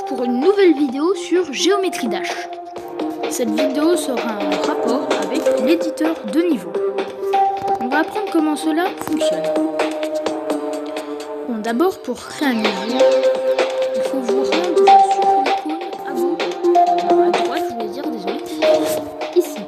pour une nouvelle vidéo sur Géométrie Dash. Cette vidéo sera en rapport avec l'éditeur de niveau. On va apprendre comment cela fonctionne. Bon, d'abord, pour créer un niveau, il faut vous rendre sur l'icône à droite, je voulais dire, désolé, ici.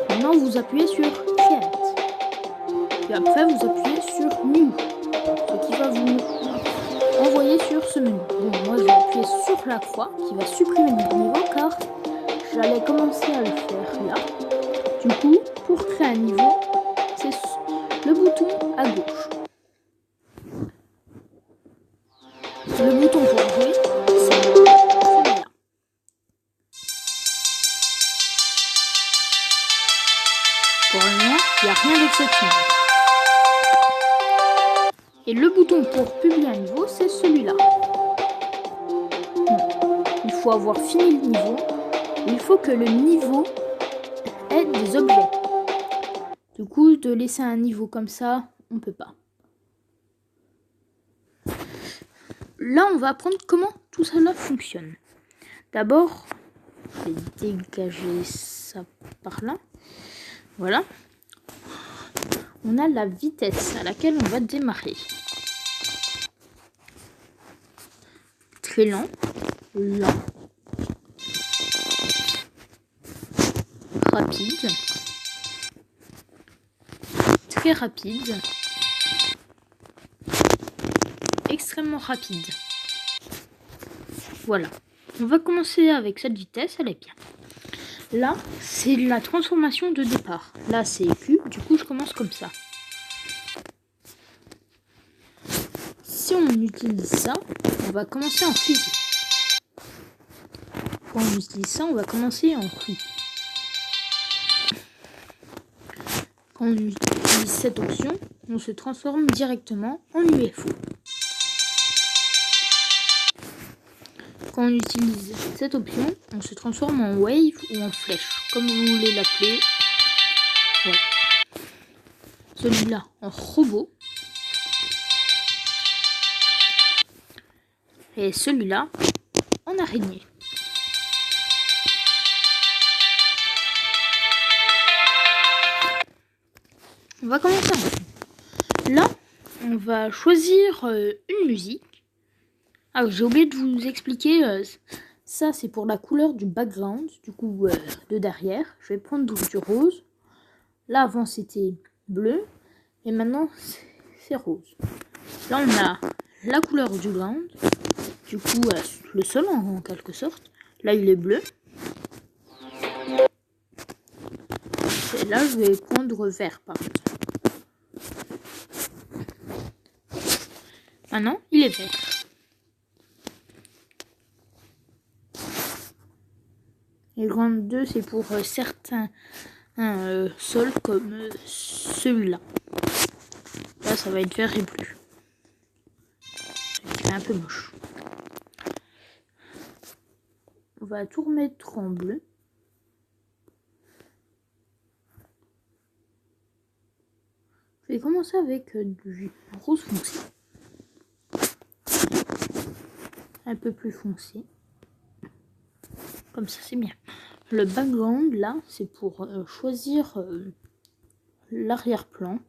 Maintenant, vous appuyez sur Create. Puis après, vous appuyez sur New, ce qui va vous envoyer sur ce menu. Bon, moi, je vais appuyer sur la croix qui va supprimer le niveau car j'allais commencer à le faire là. Du coup, pour créer un niveau, c'est le bouton à gauche. Le bouton pour jouer, c'est celui-là. Pour le moment, il n'y a rien d'exceptionnel. Et le bouton pour publier un niveau, c'est celui-là. Il faut avoir fini le niveau. Il faut que le niveau ait des objets. Du coup, de laisser un niveau comme ça, on ne peut pas. Là, on va apprendre comment tout cela fonctionne. D'abord, je vais dégager ça par là. Voilà. On a la vitesse à laquelle on va démarrer. Très lent, lent, rapide, très rapide, extrêmement rapide. Voilà. On va commencer avec cette vitesse, elle est bien. Là, c'est la transformation de départ. Là, c'est cube, du coup, je commence comme ça. Si on utilise ça, on va commencer en fusée. Quand on utilise ça, on va commencer en roue. Quand on utilise cette option, on se transforme directement en UFO. Quand on utilise cette option, on se transforme en wave ou en flèche, comme vous voulez l'appeler. Voilà. Celui-là en robot. Et celui-là en araignée. On va commencer ensemble. Là, on va choisir une musique. Ah, j'ai oublié de vous expliquer. Ça, c'est pour la couleur du background, du coup, de derrière. Je vais prendre du rose. Là, avant, c'était bleu. Et maintenant, c'est rose. Là, on a la couleur du ground. Du coup, le sol, en quelque sorte. Là, il est bleu. Et là, je vais prendre vert, par exemple. Maintenant, il est vert. Et le ground 2, c'est pour certains sols comme celui-là. Là, ça va être vert et bleu. C'est un peu moche. On va tout remettre en bleu. Je vais commencer avec du rose foncé. Un peu plus foncé. Comme ça, c'est bien. Le background, là, c'est pour choisir l'arrière-plan.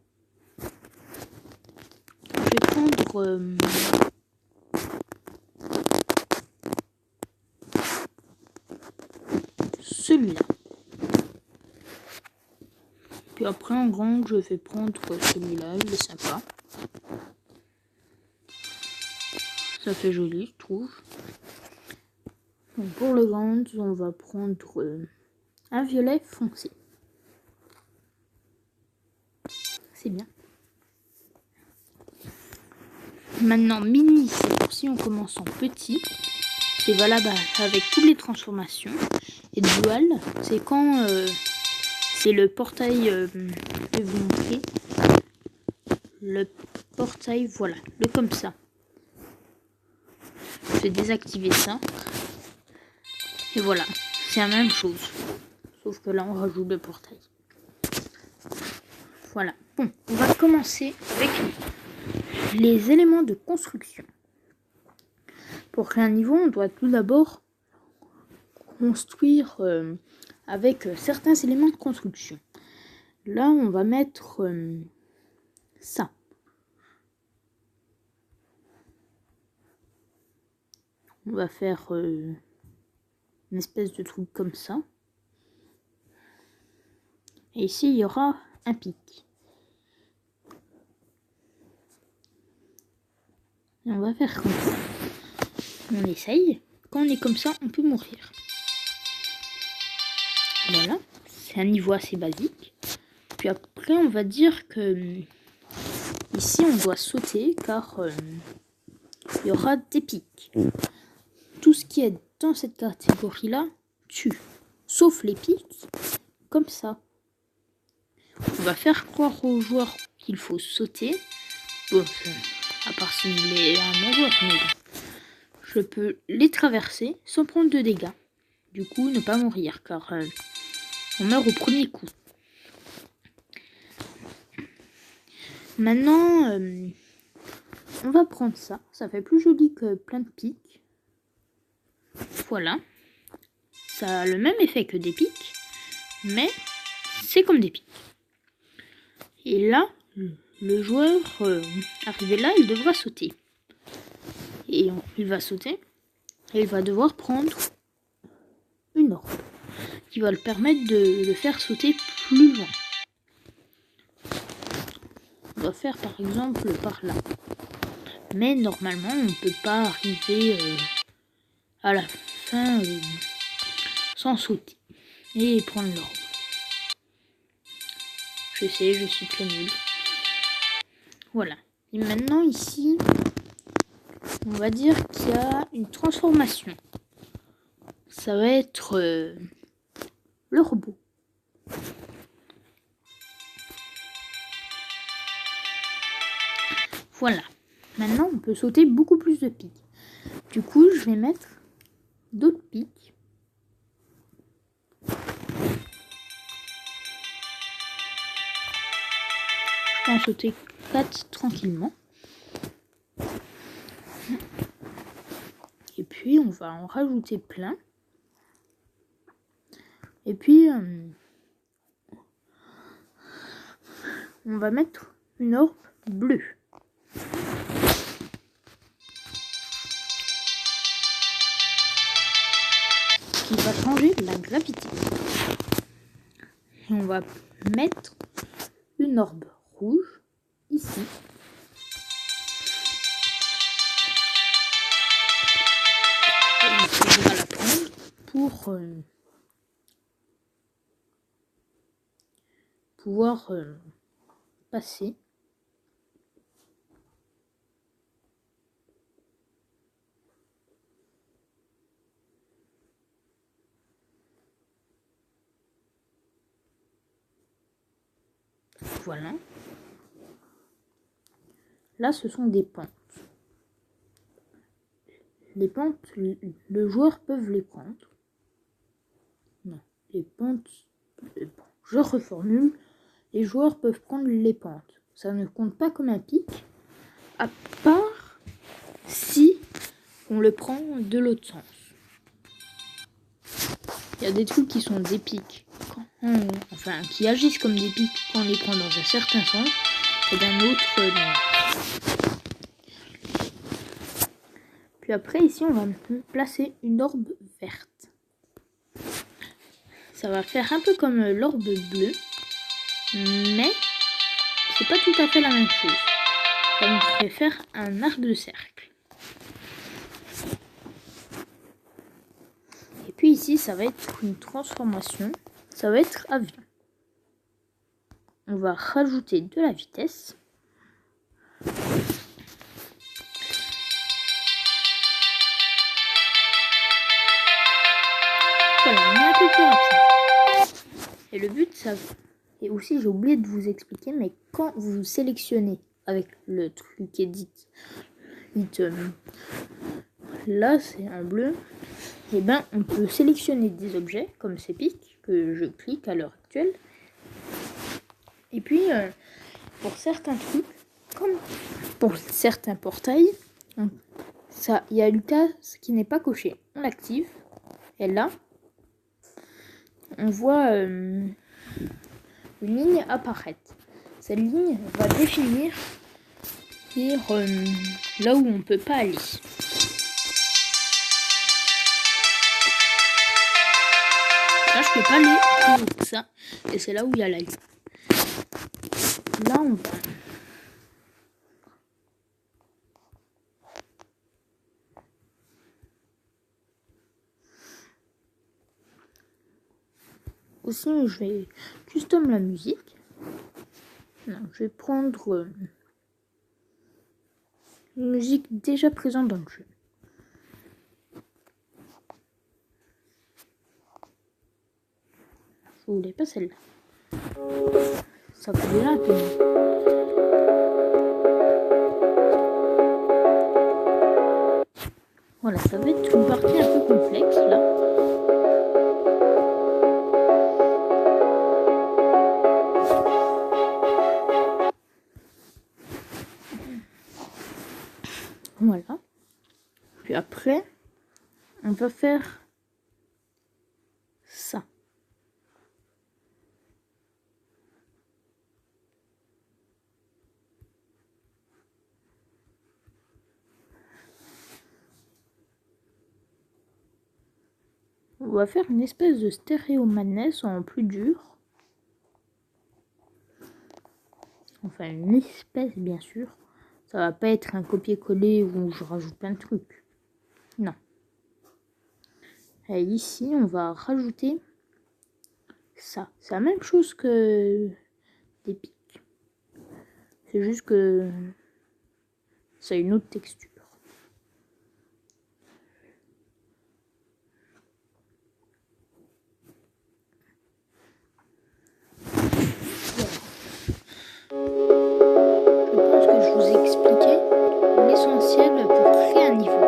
Je vais prendre celui-là. Puis après, en grand, je vais prendre celui-là. Il est sympa. Ça fait joli, je trouve. Donc pour le grand, on va prendre un violet foncé. C'est bien. Maintenant, mini, c'est pour si on commence en petit. C'est valable avec toutes les transformations. Et dual, c'est quand c'est le portail, je vais vous montrer. Le portail, voilà, le comme ça. Je vais désactiver ça. Et voilà, c'est la même chose. Sauf que là, on rajoute le portail. Voilà. Bon, on va commencer avec les éléments de construction. Pour créer un niveau, on doit tout d'abord construire avec certains éléments de construction. Là, on va mettre ça. On va faire une espèce de truc comme ça. Et ici, il y aura un pic. Et on va faire comme ça. On essaye. Quand on est comme ça, on peut mourir. Voilà. C'est un niveau assez basique. Puis après, on va dire que ici, on doit sauter car il y aura des pics. Tout ce qui est dans cette catégorie-là tue. Sauf les pics, comme ça. On va faire croire aux joueurs qu'il faut sauter. Bon, à part s'il est un bon joueur, mais bon. Je peux les traverser sans prendre de dégâts. Du coup, ne pas mourir, car on meurt au premier coup. Maintenant, on va prendre ça. Ça fait plus joli que plein de pics. Voilà. Ça a le même effet que des pics, mais c'est comme des pics. Et là, le joueur arrivé là, il devra sauter. Et il va sauter. Et il va devoir prendre une orbe qui va le permettre de le faire sauter plus loin. On va faire par exemple par là. Mais normalement, on ne peut pas arriver à la fin sans sauter et prendre l'orbe. Je sais, je suis très nul. Voilà. Et maintenant ici, on va dire qu'il y a une transformation. Ça va être le robot. Voilà. Maintenant, on peut sauter beaucoup plus de pics. Du coup, je vais mettre d'autres pics. Je peux en sauter 4 tranquillement. Et puis, on va en rajouter plein. Et puis, on va mettre une orbe bleue. Qui va changer la gravité. Et on va mettre une orbe rouge ici. Et il faudra la prendre pour pouvoir passer. Voilà. Là, ce sont des pentes. Les pentes, le joueur peut les prendre. Non, les pentes... Je reformule. Les joueurs peuvent prendre les pentes. Ça ne compte pas comme un pic, à part si on le prend de l'autre sens. Il y a des trucs qui sont des pics, enfin qui agissent comme des pics quand on les prend dans un certain sens, et d'un autre non. Puis après ici on va placer une orbe verte. Ça va faire un peu comme l'orbe bleue, mais c'est pas tout à fait la même chose. Ça me ferait faire un arc de cercle. Et puis ici, ça va être une transformation. Ça va être avion. On va rajouter de la vitesse. Voilà, on est un peu plus rapide. Et le but, ça... Et aussi, j'ai oublié de vous expliquer, mais quand vous sélectionnez avec le truc edit, là, c'est en bleu, et ben, on peut sélectionner des objets, comme ces pics, que je clique à l'heure actuelle. Et puis, pour certains trucs, comme pour certains portails, ça, il y a une case qui n'est pas cochée. On l'active. Et là, on voit une ligne apparaître. Cette ligne va définir là où on peut pas aller. Là, je peux pas aller plus haut que ça. Et c'est là où il y a la ligne. Là, on va... Aussi, je vais custom la musique. Non, je vais prendre une musique déjà présente dans le jeu. Je voulais pas celle-là. Ça va là un peu. Voilà, ça va être une partie un peu complexe là. Voilà. Puis après, on va faire ça. On va faire une espèce de stéréo madness en plus dur. Enfin, une espèce, bien sûr. Ça va pas être un copier-coller où je rajoute plein de trucs. Non. Et ici, on va rajouter ça. C'est la même chose que des pics. C'est juste que ça a une autre texture. Je pense que je vous ai expliqué l'essentiel pour créer un niveau.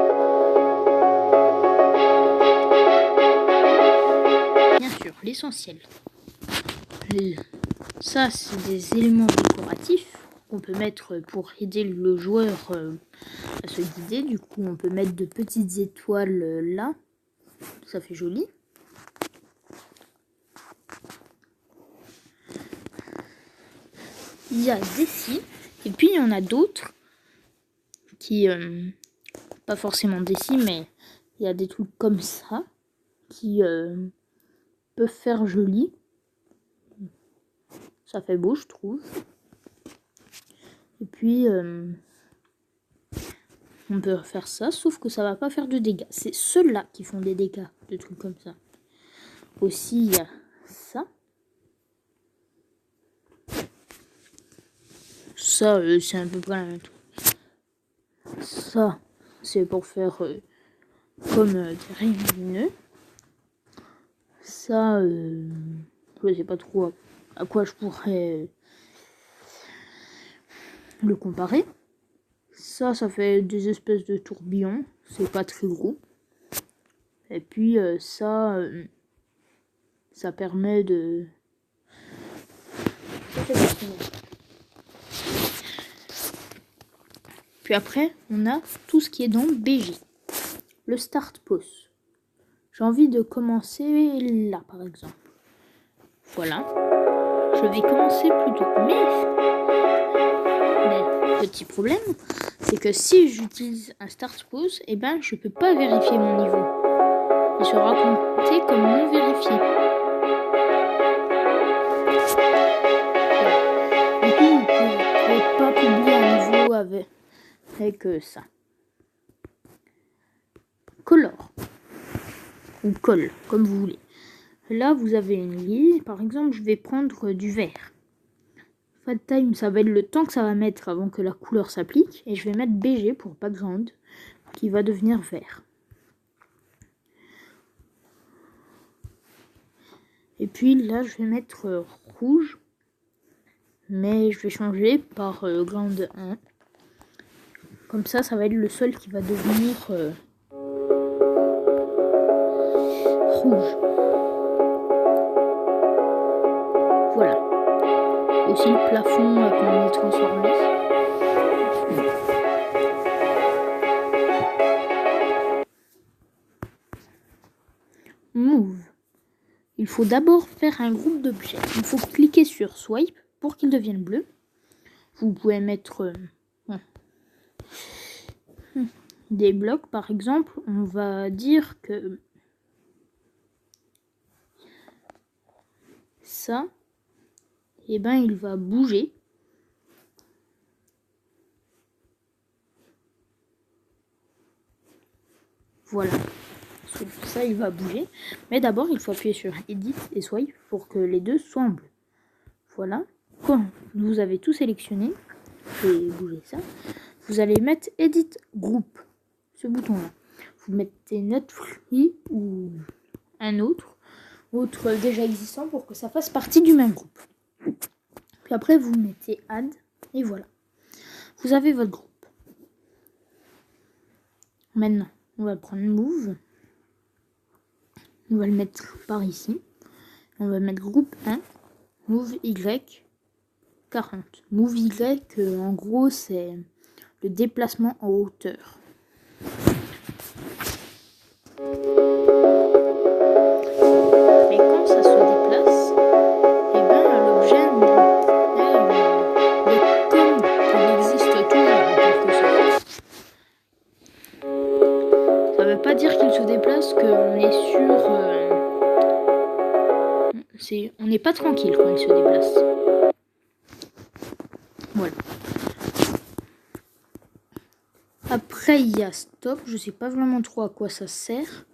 Bien sûr, l'essentiel. Ça, c'est des éléments décoratifs qu'on peut mettre pour aider le joueur à se guider. Du coup, on peut mettre de petites étoiles là. Ça fait joli. Il y a des scies. Et puis, il y en a d'autres qui... pas forcément des scies, mais il y a des trucs comme ça qui peuvent faire joli. Ça fait beau, je trouve. Et puis, on peut faire ça, sauf que ça va pas faire de dégâts. C'est ceux-là qui font des dégâts, des trucs comme ça. Aussi, il y a ça. Ça, c'est un peu près la même chose. Ça, c'est pour faire comme des rayons lumineux. Ça, je sais pas trop à quoi je pourrais le comparer. Ça fait des espèces de tourbillons. C'est pas très gros. Et puis ça permet de... Puis après, on a tout ce qui est dans BG. Le start pose. J'ai envie de commencer là, par exemple. Voilà. Je vais commencer plus tôt. Mais petit problème, c'est que si j'utilise un start pause, eh ben, je peux pas vérifier mon niveau. Il sera compté comme non vérifié. Du coup, vous ne pouvez pas publier un niveau avec ça. Color. Ou colle, comme vous voulez. Là, vous avez une ligne. Par exemple, je vais prendre du vert. Fade time, ça va être le temps que ça va mettre avant que la couleur s'applique. Et je vais mettre BG pour background, qui va devenir vert. Et puis là, je vais mettre rouge. Mais je vais changer par ground 1. Comme ça, ça va être le sol qui va devenir rouge. Voilà. Aussi le plafond quand on est transformé. Move. Il faut d'abord faire un groupe d'objets. Il faut cliquer sur Swipe pour qu'ils deviennent bleus. Vous pouvez mettre des blocs, par exemple. On va dire que ça, eh ben, il va bouger. Voilà. Ça, il va bouger. Mais d'abord, il faut appuyer sur Edit et Swipe pour que les deux soient en bleu. Voilà. Quand vous avez tout sélectionné, et bouger ça, vous allez mettre Edit Group, ce bouton-là. Vous mettez Netfree ou un autre déjà existant pour que ça fasse partie du même groupe. Puis après, vous mettez Add et voilà. Vous avez votre groupe. Maintenant, on va prendre Move. On va le mettre par ici. On va mettre groupe 1, Move Y 40. Move Y, en gros, c'est le déplacement en hauteur. Mais quand ça se déplace, eh ben, l'objet est comme il existe toujours en quelque sorte. Ça veut pas dire qu'il se déplace qu'on est sûr... on n'est pas tranquille quand il se déplace. Voilà. Après, il y a Stop. Je sais pas vraiment trop à quoi ça sert.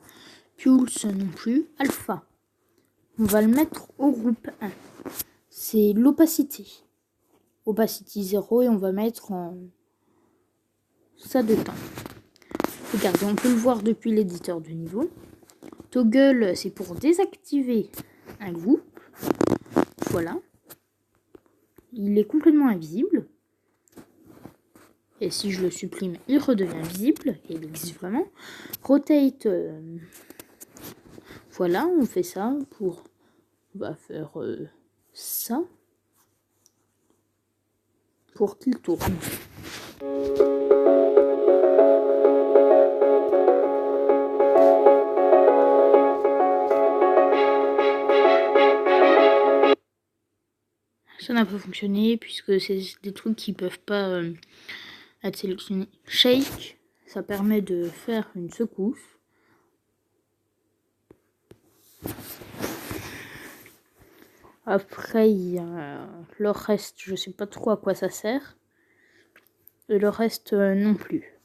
Pulse non plus. Alpha. On va le mettre au groupe 1. C'est l'opacité. Opacity 0 et on va mettre en ça de temps. Regardez, on peut le voir depuis l'éditeur de niveau. Toggle, c'est pour désactiver un groupe. Voilà. Il est complètement invisible. Et si je le supprime, il redevient visible. Et il existe vraiment. Rotate. Voilà, on fait ça pour... On va faire ça. Pour qu'il tourne. Ça n'a pas fonctionné puisque c'est des trucs qui peuvent pas être sélectionnés. Shake, ça permet de faire une secousse. Après, il y a le reste, je sais pas trop à quoi ça sert. Et le reste non plus.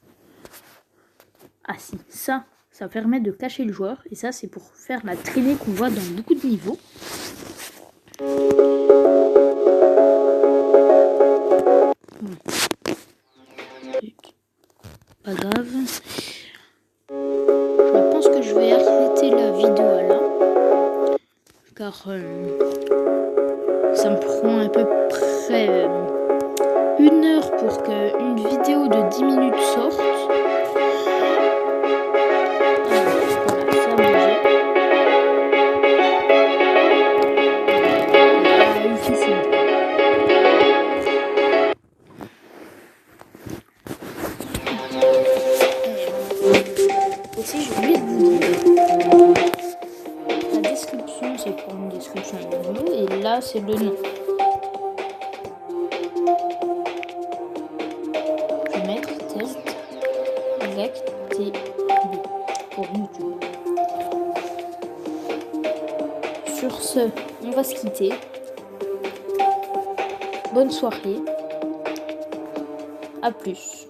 Ah si, ça permet de cacher le joueur. Et ça, c'est pour faire la traînée qu'on voit dans beaucoup de niveaux. Pas grave. Je pense que je vais arrêter la vidéo là. Car ça me prend à peu près 1 heure pour qu'une vidéo de 10 minutes sorte. Aussi, j'ai oublié de vous dire. La description, c'est pour une description de vidéo, et là, c'est le nom. Je vais mettre test exact TV pour YouTube. Sur ce, on va se quitter. Bonne soirée. À plus.